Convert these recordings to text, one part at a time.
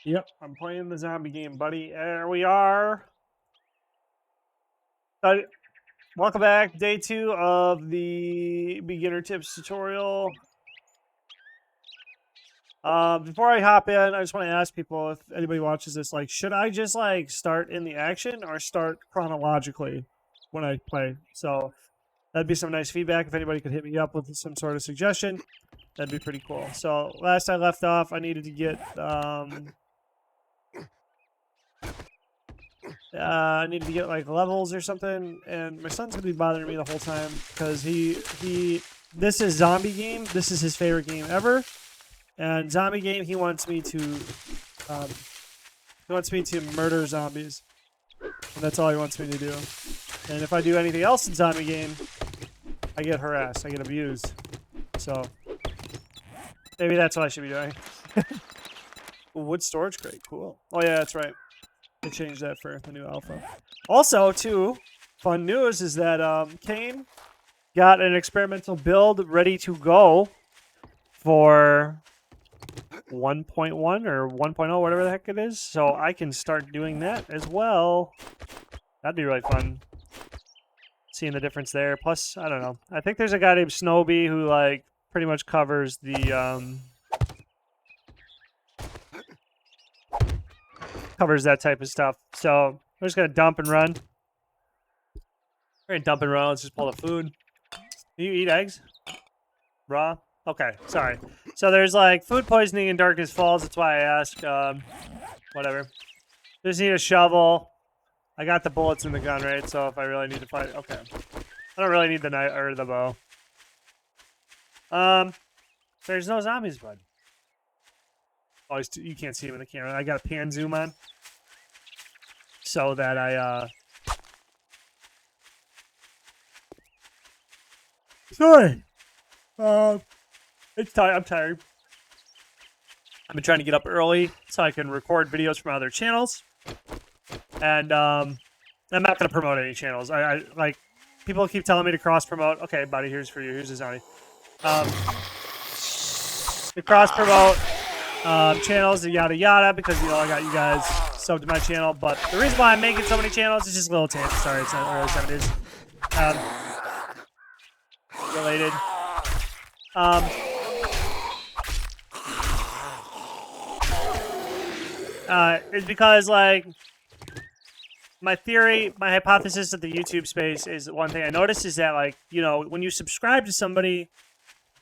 Yep, I'm playing the zombie game, buddy. There we are. Welcome back. Day 2 of the beginner tips tutorial. Before I hop in, I just want to ask people, if anybody watches this, like, should I just like start in the action or start chronologically when I play? So that'd be some nice feedback. If anybody could hit me up with some sort of suggestion, that'd be pretty cool. So last I left off, I needed to get I need to get like levels or something, and my son's gonna be bothering me the whole time because this is zombie game. This is his favorite game ever, and zombie game he wants me to murder zombies, and that's all he wants me to do. And if I do anything else in zombie game, I get harassed, I get abused. So maybe that's what I should be doing. Wood storage crate, cool. Oh yeah, that's right. They changed that for the new alpha. Also, too, fun news is that Kane got an experimental build ready to go for 1.1 or 1.0, whatever the heck it is. So I can start doing that as well. That'd be really fun. Seeing the difference there. Plus, I don't know. I think there's a guy named Snowbee who like pretty much covers the covers that type of stuff. So we're just gonna dump and run. We're gonna dump and run. Let's just pull the food. Do you eat eggs? Raw? Okay, sorry. So there's like food poisoning in Darkness Falls. That's why I asked. Whatever. Just need a shovel. I got the bullets in the gun, right? So if I really need to fight, okay. I don't really need the knife or the bow. There's no zombies, bud. Oh, you can't see him in the camera. I got a pan zoom on, so that I sorry. I'm tired. I've been trying to get up early so I can record videos from other channels, and I'm not going to promote any channels. I like people keep telling me to cross promote. Okay, buddy, here's for you. Here's a zombie. To cross promote channels and yada yada, because I got you guys subbed to my channel. But the reason why I'm making so many channels is just little tangents. Sorry, it's not early 70s. Related. It's because like my theory, my hypothesis of the YouTube space is one thing I noticed is that like when you subscribe to somebody,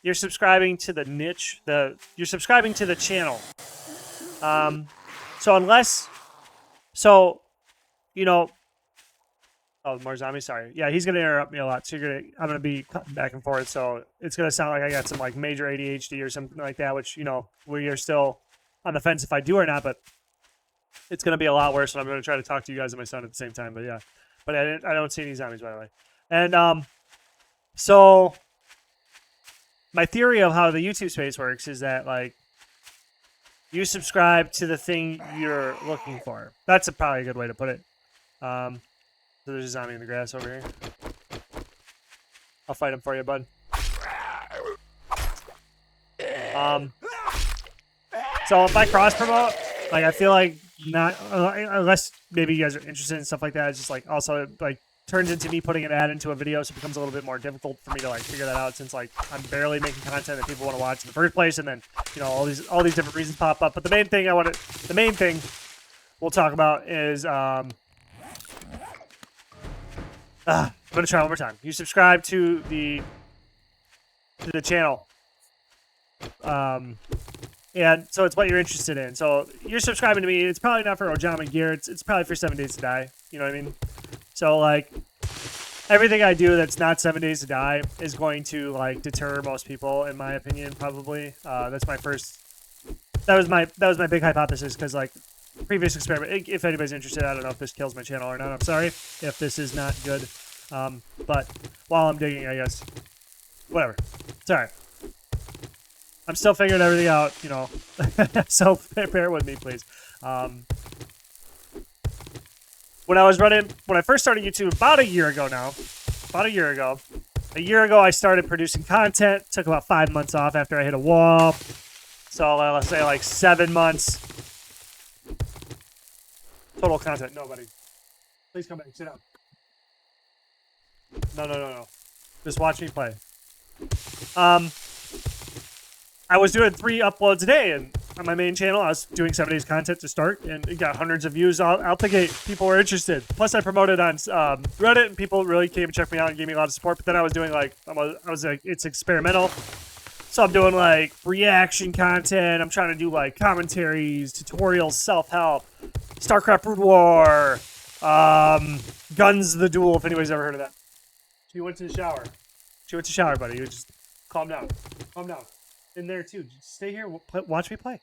you're subscribing to the niche. You're subscribing to the channel. Oh, more zombies. Sorry. Yeah, he's gonna interrupt me a lot. So I'm gonna be cutting back and forth. So it's gonna sound like I got some like major ADHD or something like that. Which we are still on the fence if I do or not. But it's gonna be a lot worse. And I'm gonna try to talk to you guys and my son at the same time. But yeah, but I don't see any zombies, by the way. And so my theory of how the YouTube space works is that like you subscribe to the thing you're looking for. That's probably a good way to put it. So there's a zombie in the grass over here. I'll fight him for you, bud. So if I cross promote, like I feel like not unless maybe you guys are interested in stuff like that. It's just like also like turns into me putting an ad into a video, so it becomes a little bit more difficult for me to like figure that out since like I'm barely making content that people want to watch in the first place, and then all these different reasons pop up. But the main thing we'll talk about is I'm gonna try one more time. You subscribe to the channel, and so it's what you're interested in. So you're subscribing to me. It's probably not for Ojama gear. It's probably for 7 Days to Die. You know what I mean? So like everything I do that's not 7 Days to Die is going to like deter most people, in my opinion. Probably that's my first. That was my big hypothesis because like previous experiment. If anybody's interested, I don't know if this kills my channel or not. I'm sorry if this is not good. But while I'm digging, I guess whatever. It's all right. I'm still figuring everything out, so bear with me, please. When I first started YouTube about a year ago, I started producing content. Took about 5 months off after I hit a wall. So let's say like 7 months Total content. No, buddy. Please come back. Sit down. No. Just watch me play. I was doing 3 uploads a day, and on my main channel, I was doing 7 days content to start, and it got hundreds of views out the gate. People were interested. Plus, I promoted on Reddit, and people really came and checked me out and gave me a lot of support. But then I was doing like, it's experimental. So I'm doing like reaction content. I'm trying to do like commentaries, tutorials, self-help, StarCraft Brood War, Guns the Duel, if anybody's ever heard of that. She went to the shower. She went to the shower, buddy. You just calm down. Calm down. In there too. Just stay here. Watch me play.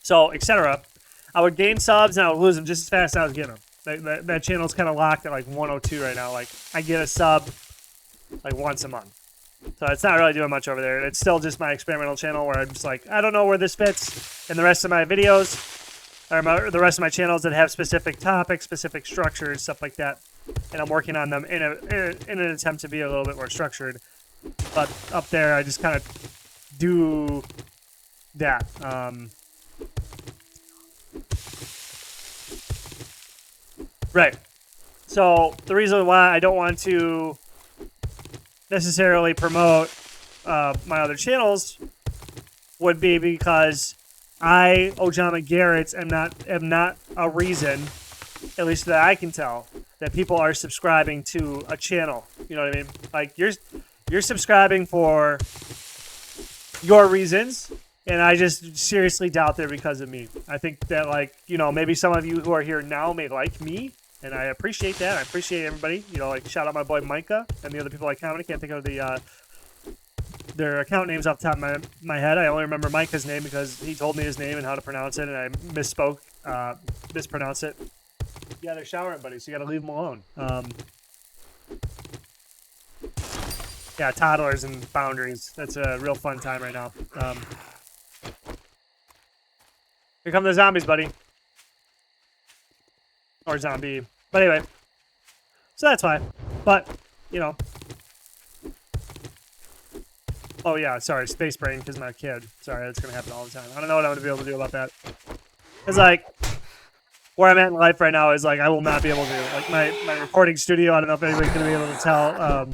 So, etc. I would gain subs and I would lose them just as fast as I was getting them. That channel's kind of locked at like 102 right now. Like, I get a sub like once a month. So it's not really doing much over there. It's still just my experimental channel where I'm just like, I don't know where this fits in the rest of my videos or the rest of my channels that have specific topics, specific structures, stuff like that. And I'm working on them in an attempt to be a little bit more structured. But up there, I just kind of do that. Right. So the reason why I don't want to necessarily promote my other channels would be because I, Ojama Garrett, am not a reason, at least that I can tell, that people are subscribing to a channel. You know what I mean? Like, you're subscribing for your reasons, and I just seriously doubt they're because of me. I think that, like, you know, maybe some of you who are here now may like me, and I appreciate that. I appreciate everybody. You know, like, shout out my boy Micah and the other people I commented. Can't think of their account names off the top of my head. I only remember Micah's name because he told me his name and how to pronounce it, and I mispronounced it. Yeah, they're showering, buddy, so you gotta leave them alone. Yeah, toddlers and boundaries. That's a real fun time right now. Here come the zombies, buddy. Or zombie. But anyway. So that's fine. But, you know. Oh, yeah, sorry. Space brain because my kid. Sorry, that's going to happen all the time. I don't know what I'm going to be able to do about that. It's like, where I'm at in life right now is like, I will not be able to. Like, my recording studio, I don't know if anybody's going to be able to tell.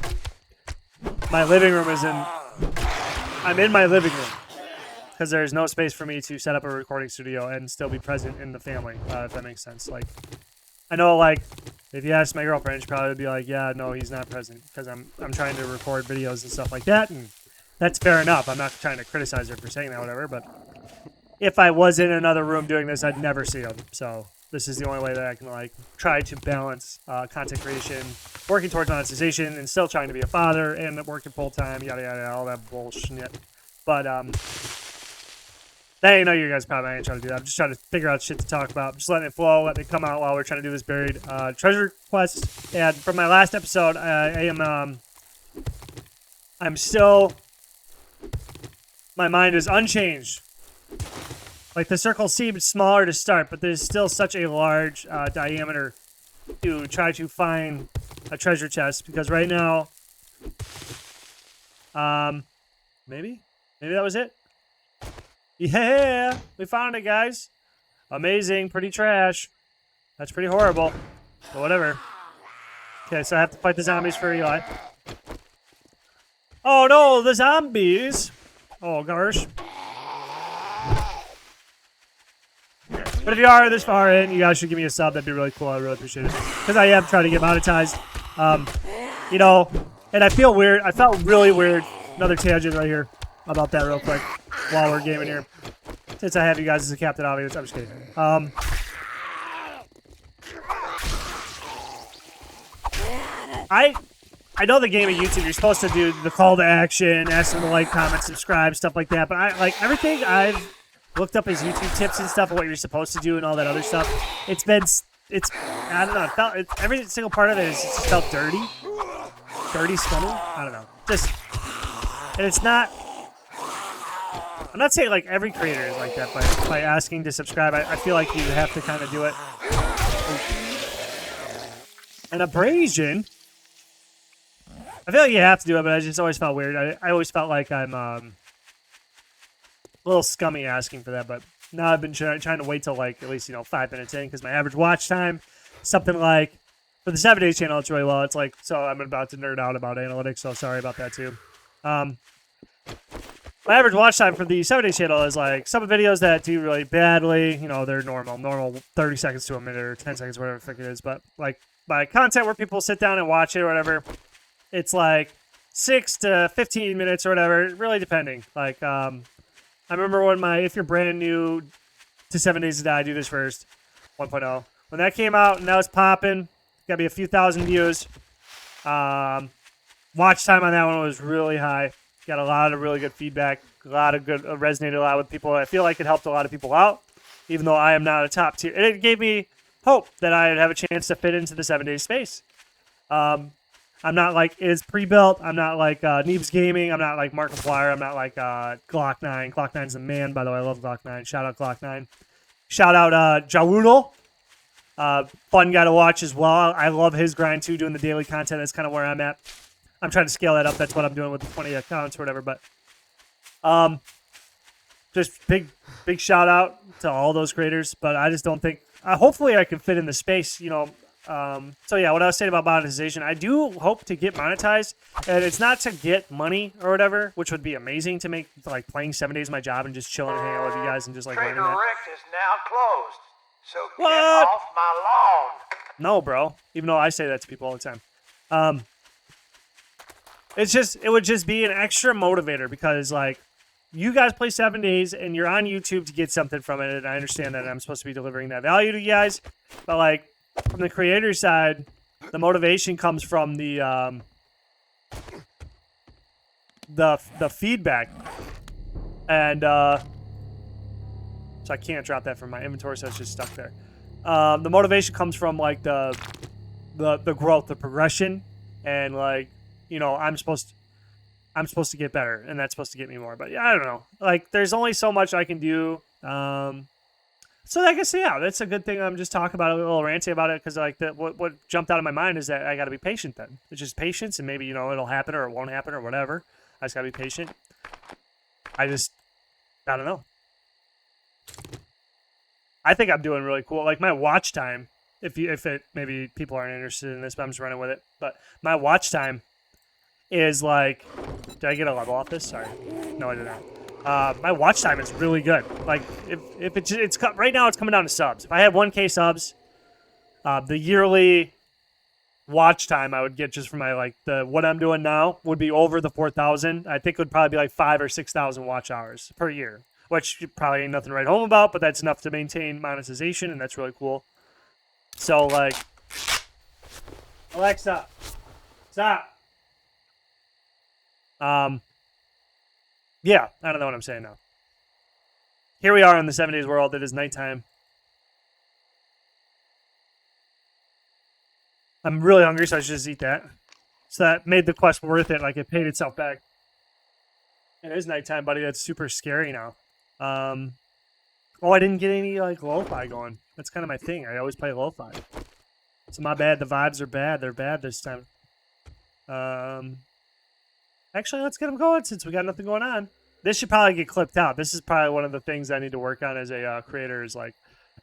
My living room is I'm in my living room. Because there's no space for me to set up a recording studio and still be present in the family, if that makes sense. Like, I know, like, if you ask my girlfriend, she probably would be like, yeah, no, he's not present. Because I'm trying to record videos and stuff like that, and that's fair enough. I'm not trying to criticize her for saying that, whatever, but if I was in another room doing this, I'd never see him. So this is the only way that I can, like, try to balance content creation, working towards monetization, and still trying to be a father, and working full-time, yada, yada, all that bullshit. But, I know you guys probably ain't trying to do that. I'm just trying to figure out shit to talk about. I'm just letting it flow, letting it come out while we're trying to do this buried treasure quest. And from my last episode, I'm still, my mind is unchanged. Like, the circle seemed smaller to start, but there's still such a large diameter to try to find a treasure chest. Because right now, maybe that was it. Yeah, we found it, guys. Amazing, pretty trash. That's pretty horrible, but whatever. Okay, so I have to fight the zombies for Eli. Oh no, the zombies! Oh gosh. But if you are this far in, you guys should give me a sub. That'd be really cool. I really appreciate it. Because I am trying to get monetized. You know, and I feel weird. I felt really weird. Another tangent right here about that real quick while we're gaming here. Since I have you guys as a captain audience. I'm just kidding. I know the game of YouTube, you're supposed to do the call to action, ask them to like, comment, subscribe, stuff like that. But I like everything I've looked up as YouTube tips and stuff, and what you're supposed to do and all that other stuff. I don't know. Every single part of it is just felt dirty, scummy. I don't know. And it's not. I'm not saying like every creator is like that, but by asking to subscribe, I feel like you have to kind of do it. An abrasion. I feel like you have to do it, but I just always felt weird. I always felt like I'm a little scummy asking for that, but Now I've been trying to wait till like at least 5 minutes in because my average watch time, something like for the 7 days channel, it's really low. It's like so I'm about to nerd out about analytics, so sorry about that too. My average watch time for the 7 days channel is like some videos that do really badly. They're normal 30 seconds to a minute or 10 seconds, whatever the frick it is. But like my content where people sit down and watch it or whatever, it's like 6 to 15 minutes or whatever, really depending. Like I remember when if you're brand new to 7 Days to Die, do this first 1.0. When that came out and that was popping, got me a few thousand views. Watch time on that one was really high. Got a lot of really good feedback. A lot of good, resonated a lot with people. I feel like it helped a lot of people out, even though I am not a top tier. And it gave me hope that I'd have a chance to fit into the 7 Days space. I'm not like Is Pre-Built. I'm not like Neebs Gaming. I'm not like Markiplier. I'm not like Glock 9. Glock 9's the man, by the way. I love Glock 9. Shout out Glock 9. Shout out Jawuno. Fun guy to watch as well. I love his grind too, doing the daily content. That's kind of where I'm at. I'm trying to scale that up. That's what I'm doing with the 20 accounts or whatever. But just big shout out to all those creators. But I just don't think. Hopefully, I can fit in the space. So yeah, what I was saying about monetization, I do hope to get monetized, and it's not to get money or whatever, which would be amazing to make like playing 7 days my job and just chilling and hanging out with you guys and just like Trader learning that. Rick is now closed, so What? get off my lawn. No, bro. Even though I say that to people all the time. It would just be an extra motivator because like you guys play 7 days and you're on YouTube to get something from it, and I understand that I'm supposed to be delivering that value to you guys, but like from the creator side, the motivation comes from the feedback, and so I can't drop that from my inventory, so it's just stuck there. The motivation comes from like the growth, the progression, and like I'm supposed to get better, and that's supposed to get me more. But yeah, I don't know. Like there's only so much I can do. So I guess yeah, that's a good thing. I'm just talking about it, a little ranty about it because like what jumped out of my mind is that I got to be patient. Then it's just patience, and maybe it'll happen or it won't happen or whatever. I just gotta be patient. I don't know. I think I'm doing really cool. Like my watch time, maybe people aren't interested in this, but I'm just running with it. But my watch time is like, did I get a level off this? Sorry, no, I did not. My watch time is really good. Like if it's right now, it's coming down to subs. If I had 1K subs, the yearly watch time I would get just for my what I'm doing now would be over the 4,000. I think it would probably be like 5,000 or 6,000 watch hours per year, which probably ain't nothing to write home about, but that's enough to maintain monetization, and that's really cool. So like, Alexa, stop. Yeah, I don't know what I'm saying now. Here we are in the 7 days world. It is nighttime. I'm really hungry, so I should just eat that. So that made the quest worth it. Like, it paid itself back. It is nighttime, buddy. That's super scary now. Oh, I didn't get any, lo-fi going. That's kind of my thing. I always play lo-fi. So my bad. The vibes are bad. They're bad this time. Actually, let's get them going since we got nothing going on. This should probably get clipped out. This is probably one of the things I need to work on as a creator is like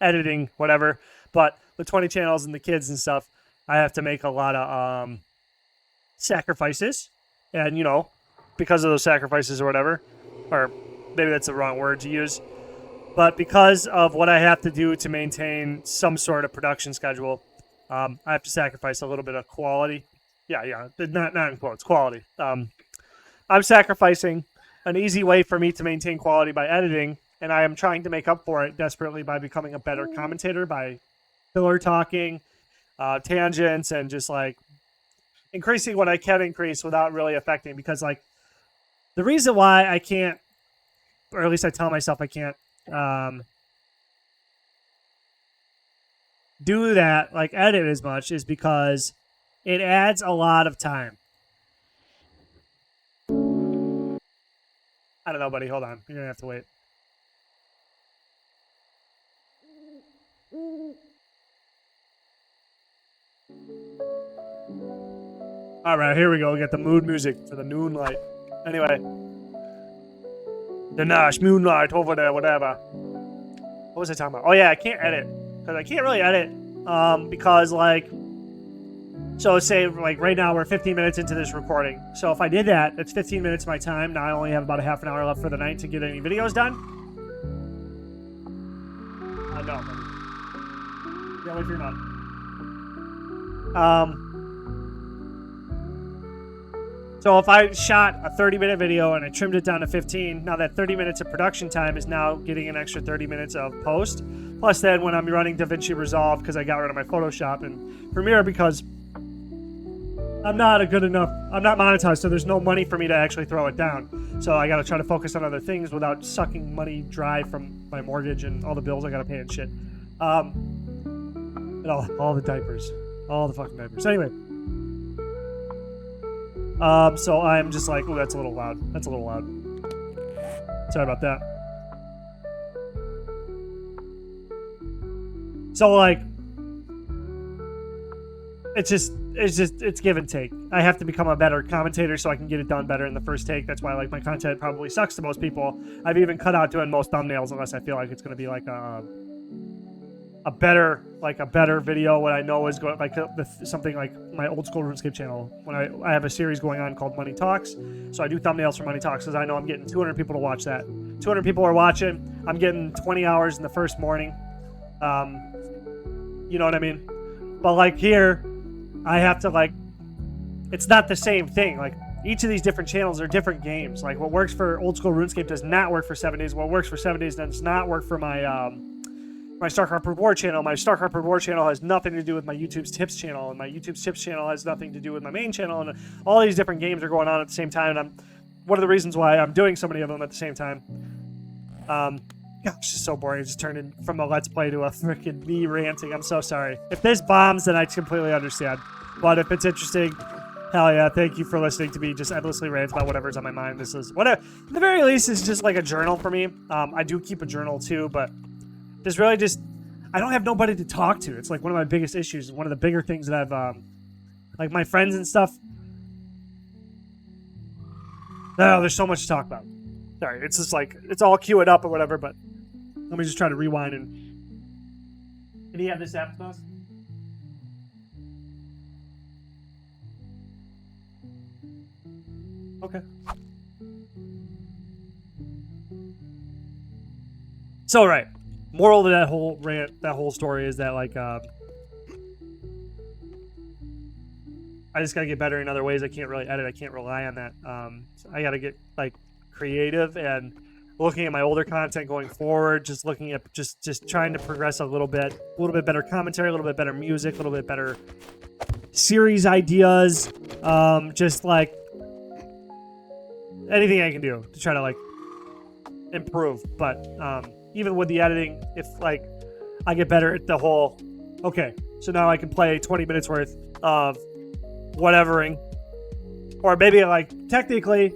editing, whatever. But with 20 channels and the kids and stuff, I have to make a lot of sacrifices. And, because of those sacrifices or whatever, or maybe that's the wrong word to use, but because of what I have to do to maintain some sort of production schedule, I have to sacrifice a little bit of quality. Yeah, not in quotes, quality. I'm sacrificing an easy way for me to maintain quality by editing, and I am trying to make up for it desperately by becoming a better commentator, by filler talking, tangents, and just like increasing what I can increase without really affecting. Because like the reason why I can't, or at least I tell myself I can't do that, like edit as much, is because it adds a lot of time. I don't know, buddy. Hold on. You're going to have to wait. All right, here we go. We got the mood music for the noon light. Anyway. The Nash moonlight over there, whatever. What was I talking about? Oh yeah, I can't edit. Because I can't really edit. Because like, so say like right now we're 15 minutes into this recording. So if I did that, that's 15 minutes of my time. Now I only have about a half an hour left for the night to get any videos done. No. Yeah, wait for your mom. So if I shot a 30-minute video and I trimmed it down to 15, now that 30 minutes of production time is now getting an extra 30 minutes of post. Plus then when I'm running DaVinci Resolve because I got rid of my Photoshop and Premiere because I'm not monetized, so there's no money for me to actually throw it down. So I got to try to focus on other things without sucking money dry from my mortgage and all the bills I got to pay and shit. And all the diapers. All the fucking diapers. Anyway. So I'm just like, oh, that's a little loud. That's a little loud. Sorry about that. So like, it's give and take. I have to become a better commentator so I can get it done better in the first take. That's why like my content probably sucks to most people. I've even cut out doing most thumbnails unless I feel like it's going to be like a better video. What I know is going like something like my old school RuneScape channel when I have a series going on called Money Talks. So I do thumbnails for Money Talks because I know I'm getting 200 people to watch that. 200 people are watching. I'm getting 20 hours in the first morning. You know what I mean? But like here, I have to like, it's not the same thing. Like each of these different channels are different games. Like what works for old school RuneScape does not work for 7 days. What works for 7 days does not work for my my StarCraft Reward channel. My StarCraft Reward channel has nothing to do with my YouTube's Tips channel, and my YouTube's Tips channel has nothing to do with my main channel, and all these different games are going on at the same time, and one of the reasons why I'm doing so many of them at the same time. God, it's just so boring. It just turned in from a Let's Play to a freaking me ranting. I'm so sorry. If this bombs, then I completely understand. But if it's interesting, hell yeah, thank you for listening to me just endlessly rant about whatever's on my mind. This is, whatever. At the very least, it's just like a journal for me. I do keep a journal too, but there's really just, I don't have nobody to talk to. It's like one of my biggest issues. One of the bigger things that I've, like my friends and stuff. Oh, there's so much to talk about. Sorry, it's just like, it's all queued up or whatever, but let me just try to rewind and... Can he have this app to us? Okay. So, right. Moral of that whole rant, that whole story is that, like, I just gotta get better in other ways. I can't really edit. I can't rely on that. So I gotta get, like, creative and looking at my older content going forward, just looking at, just trying to progress a little bit better commentary, a little bit better music, a little bit better series ideas, just, like, anything I can do to try to, like, improve. But, even with the editing, if like I get better at the whole, okay, so now I can play 20 minutes worth of whatevering, or maybe like technically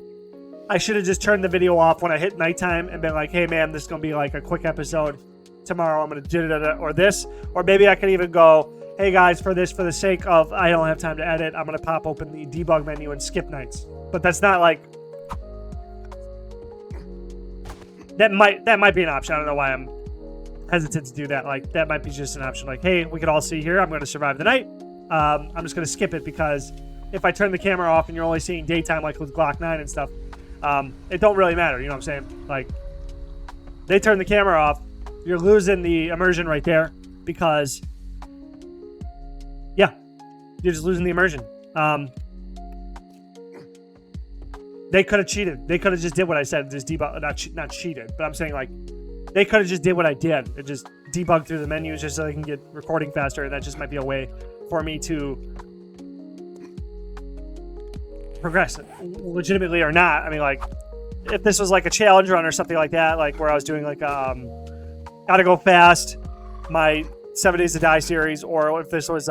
I should have just turned the video off when I hit nighttime and been like, hey man, this is gonna be like a quick episode tomorrow. I'm gonna do it or this, or maybe I could even go, hey guys, for the sake of I don't have time to edit, I'm gonna pop open the debug menu and skip nights. But that's not like. That might be an option. I don't know why I'm hesitant to do that. Like, that might be just an option. Like, hey, we could all see here. I'm going to survive the night. I'm just going to skip it because if I turn the camera off and you're only seeing daytime, like with Glock 9 and stuff, it don't really matter. You know what I'm saying? Like, they turn the camera off. You're losing the immersion right there because, yeah, you're just losing the immersion. They could have cheated. They could have just did what I said, just debug, not cheated, but I'm saying like, they could have just did what I did and just debug through the menus just so they can get recording faster. And that just might be a way for me to progress, legitimately or not. I mean, like, if this was like a challenge run or something like that, like where I was doing like, Gotta Go Fast, my 7 Days to Die series, or if this was,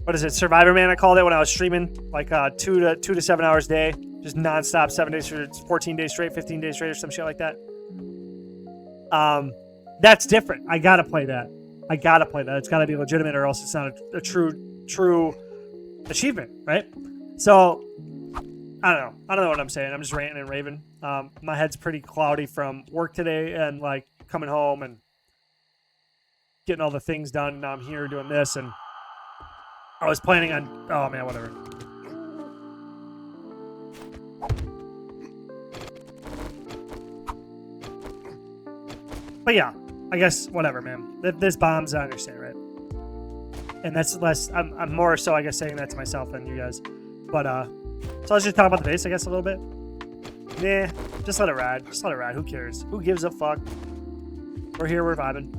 what is it, Survivor Man I called it when I was streaming, like 2 to 7 hours a day, just nonstop, 7 days, 14 days straight, 15 days straight, or some shit like that. That's different. I gotta play that. It's gotta be legitimate, or else it's not a true achievement, right? So I don't know what I'm saying. I'm just ranting and raving. My head's pretty cloudy from work today and like coming home and getting all the things done. Now I'm here doing this, and I was planning on, oh man, whatever. But yeah, I guess whatever, man. This bombs, I understand, right? And that's less, I'm more so, I guess, saying that to myself than you guys. But so let's just talk about the base, I guess, a little bit. Nah, just let it ride. Just let it ride. Who cares? Who gives a fuck? We're here, we're vibing.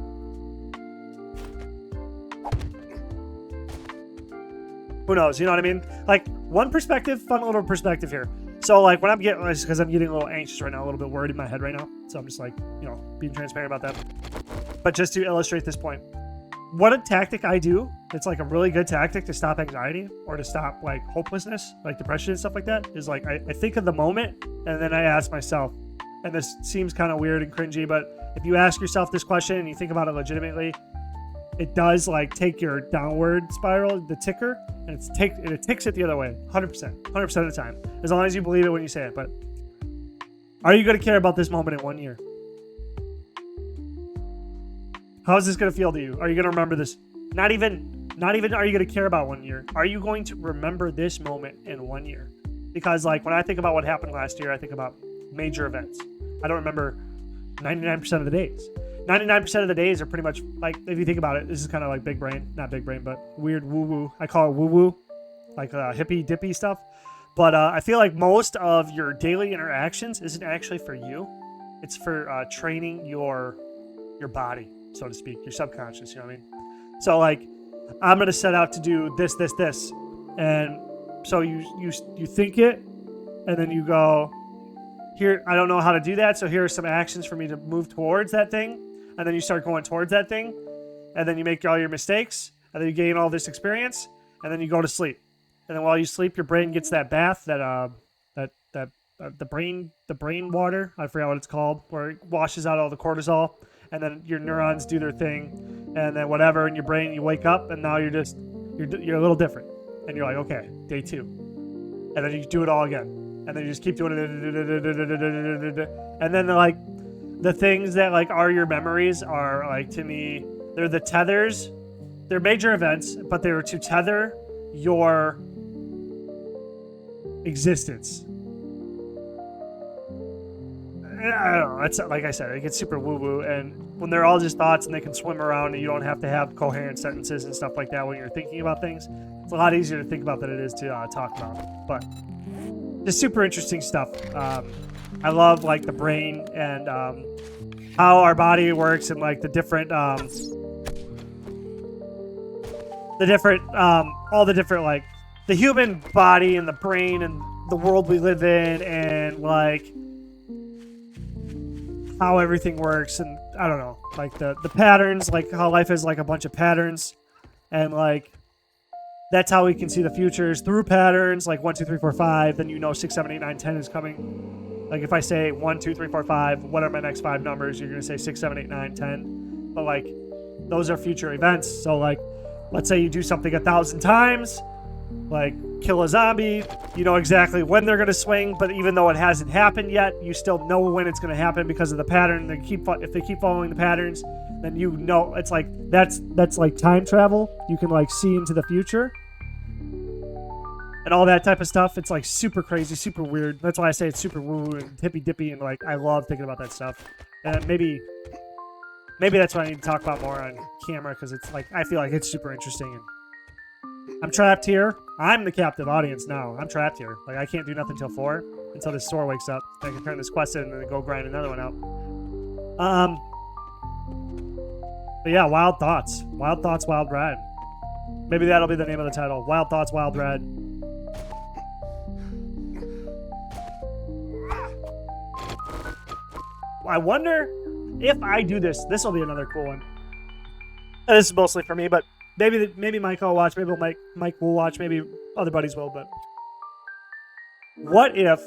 Who knows? You know what I mean? Like, one perspective, fun little perspective here. So, like, when I'm getting, because I'm getting a little anxious right now, a little bit worried in my head right now. So I'm just like, you know, being transparent about that. But just to illustrate this point, what a tactic I do, it's like a really good tactic to stop anxiety or to stop, like, hopelessness, like depression and stuff like that, is like, I think of the moment and then I ask myself, and this seems kind of weird and cringy, but if you ask yourself this question and you think about it legitimately, it does, like, take your downward spiral, the ticker, and it ticks it the other way, 100% of the time, as long as you believe it when you say it. But are you going to care about this moment in 1 year? How is this going to feel to you? Are you going to remember this? Not even are you going to care about 1 year? Are you going to remember this moment in 1 year? Because, like, when I think about what happened last year, I think about major events. I don't remember 99% of the days. 99% of the days are pretty much, like, if you think about it, this is kind of like big brain, not big brain, but weird woo-woo. I call it woo-woo, like hippy dippy stuff. But I feel like most of your daily interactions isn't actually for you. It's for training your body, so to speak, your subconscious, you know what I mean? So, like, I'm going to set out to do this. And so you think it, and then you go, here, I don't know how to do that, so here are some actions for me to move towards that thing. And then you start going towards that thing, and then you make all your mistakes, and then you gain all this experience, and then you go to sleep. And then while you sleep, your brain gets that bath, the brain water, I forgot what it's called, where it washes out all the cortisol, and then your neurons do their thing, and then whatever in your brain, you wake up, and now you're a little different, and you're like, okay, day 2, and then you do it all again, and then you just keep doing it, and then like. The things that, like, are your memories are, like, to me, they're the tethers. They're major events, but they're to tether your existence. I don't know. It's like I said, it gets super woo-woo, and when they're all just thoughts and they can swim around and you don't have to have coherent sentences and stuff like that when you're thinking about things, it's a lot easier to think about than it is to talk about. But just super interesting stuff. I love, like, the brain and how our body works and, like, the different, all the different, like, the human body and the brain and the world we live in and, like, how everything works. And I don't know, like, the patterns, like, how life is, like, a bunch of patterns. And, like, that's how we can see the futures through patterns, like 1, 2, 3, 4, 5. Then you know 6, 7, 8, 9, 10 is coming. Like, if I say 1, 2, 3, 4, 5, what are my next 5 numbers? You're going to say 6, 7, 8, 9, 10. But, like, those are future events. So, like, let's say you do something 1,000 times, like kill a zombie. You know exactly when they're going to swing, but even though it hasn't happened yet, you still know when it's going to happen because of the pattern. If they keep following the patterns, then you know it's like that's like time travel. You can, like, see into the future. And all that type of stuff. It's, like, super crazy, super weird. That's why I say it's super woo-woo and hippy-dippy, and, like, I love thinking about that stuff. And maybe that's what I need to talk about more on camera, because it's, like, I feel like it's super interesting. And I'm trapped here. I'm the captive audience now. I'm trapped here. Like, I can't do nothing until 4, until this store wakes up. I can turn this quest in and then go grind another one out. But yeah, Wild Thoughts. Wild Thoughts, Wild Ride. Maybe that'll be the name of the title. Wild Thoughts, Wild Ride. I wonder if I do this. This will be another cool one. This is mostly for me, but maybe Mike will watch. Maybe Mike will watch. Maybe other buddies will. But what if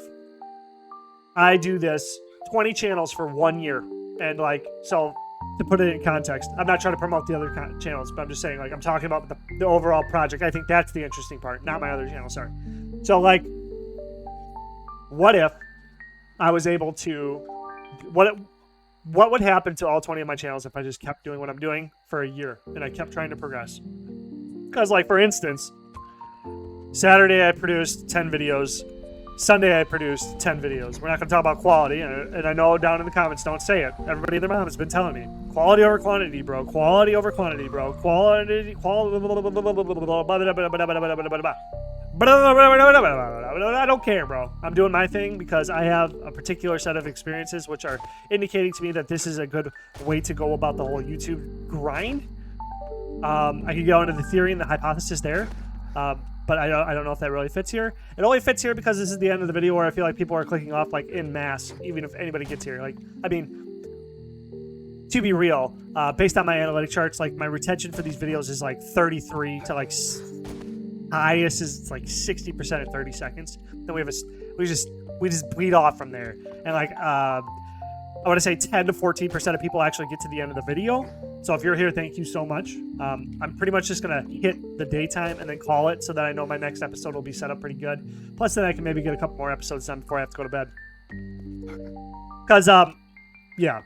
I do this 20 channels for 1 year? And, like, so to put it in context, I'm not trying to promote the other channels, but I'm just saying, like, I'm talking about the overall project. I think that's the interesting part, not my other channel. Sorry. So, like, what if I was able to, what would happen to all 20 of my channels if I just kept doing what I'm doing for a year and I kept trying to progress? Because, like, for instance, Saturday I produced 10 videos. Sunday I produced 10 videos. We're not going to talk about quality, and I know down in the comments, don't say it. Everybody and their mom has been telling me. Quality over quantity, bro. Quality over quantity, bro. Quality. I don't care, bro. I'm doing my thing because I have a particular set of experiences which are indicating to me that this is a good way to go about the whole YouTube grind. I could go into the theory and the hypothesis there, but I don't know if that really fits here. It only fits here because this is the end of the video where I feel like people are clicking off like in mass, even if anybody gets here. Like, I mean, to be real, based on my analytic charts, like my retention for these videos is like 33 to like highest is like 60% at 30 seconds. Then we just bleed off from there, and like I want to say 10 to 14% of people actually get to the end of the video. So if you're here, thank you so much. I'm pretty much just gonna hit the daytime and then call it, so that I know my next episode will be set up pretty good. Plus, then I can maybe get a couple more episodes done before I have to go to bed. Cause yeah.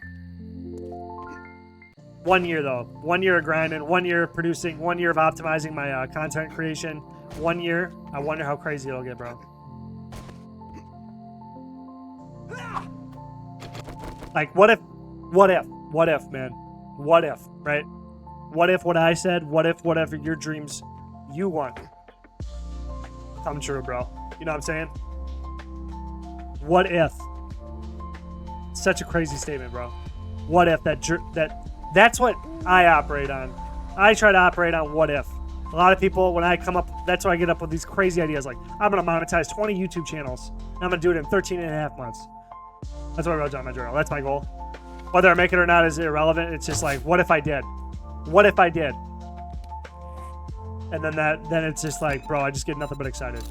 1 year though, 1 year of grinding, 1 year of producing, 1 year of optimizing my content creation. 1 year. I wonder how crazy it'll get, bro. Like, what if, man? What if, right? What if what I said, what if whatever your dreams you want come true, bro? You know what I'm saying? What if? Such a crazy statement, bro. What if that's what I operate on. I try to operate on what if. A lot of people, when I come up, that's why I get up with these crazy ideas like, I'm going to monetize 20 YouTube channels. And I'm going to do it in 13 and a half months. That's what I wrote down in my journal. That's my goal. Whether I make it or not is irrelevant. It's just like, what if I did? What if I did? And then it's just like, bro, I just get nothing but excited.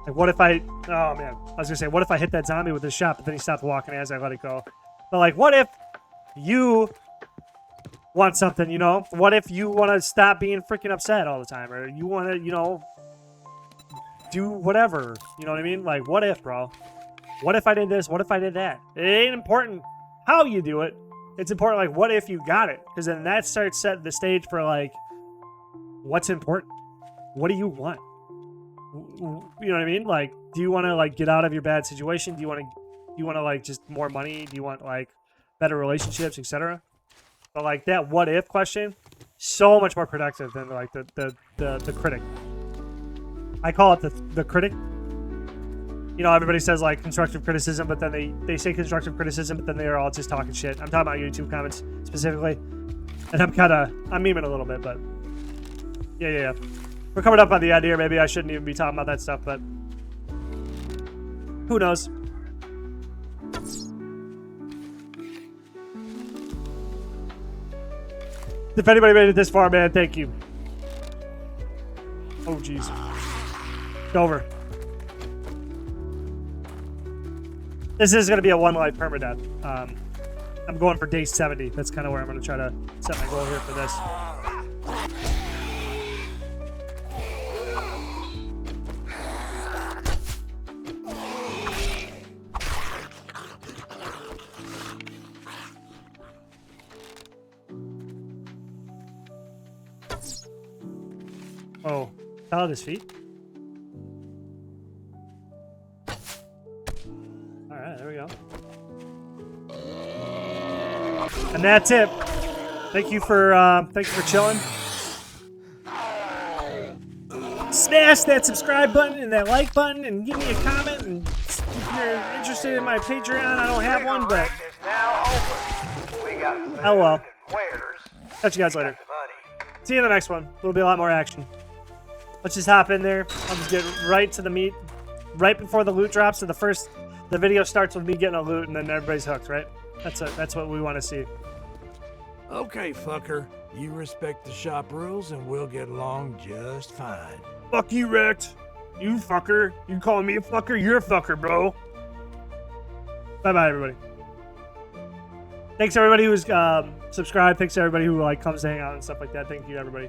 Like, what if I, oh man, I was gonna say, what if I hit that zombie with this shot, but then he stopped walking as I let it go? But like, what if you want something, you know? What if you want to stop being freaking upset all the time? Or you want to, you know, do whatever, you know what I mean? Like, what if, bro? What if I did this? What if I did that? It ain't important how you do it. It's important, like, what if you got it? Because then that starts setting the stage for, like, what's important? What do you want? You know what I mean? Like, do you want to, like, get out of your bad situation? Do you want to, like, just more money? Do you want, like, better relationships, etc.? But, like, that what if question, so much more productive than, like, the critic. I call it the critic. You know, everybody says, like, constructive criticism, but then they say constructive criticism, but then they're all just talking shit. I'm talking about YouTube comments specifically. And I'm memeing a little bit, but yeah. We're coming up on the end here. Maybe I shouldn't even be talking about that stuff, but who knows? If anybody made it this far, man, thank you. Oh, jeez. It's over. This is going to be a one life permadeath. I'm going for day 70. That's kind of where I'm going to try to set my goal here for this. Oh, fell at his feet? Alright, there we go. And that's it. Thank you for chilling. Smash that subscribe button and that like button and give me a comment, and if you're interested in my Patreon, I don't have one, but oh well. Catch you guys later. See you in the next one. There'll be a lot more action. Let's just hop in there. I'll just get right to the meat. Right before the loot drops, so the video starts with me getting a loot, and then everybody's hooked, right? That's what we want to see. Okay, fucker. You respect the shop rules, and we'll get along just fine. Fuck you, Rex. You fucker. You calling me a fucker? You're a fucker, bro. Bye-bye, everybody. Thanks, everybody who's subscribed. Thanks, everybody who, like, comes to hang out and stuff like that. Thank you, everybody.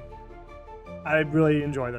I really enjoy this.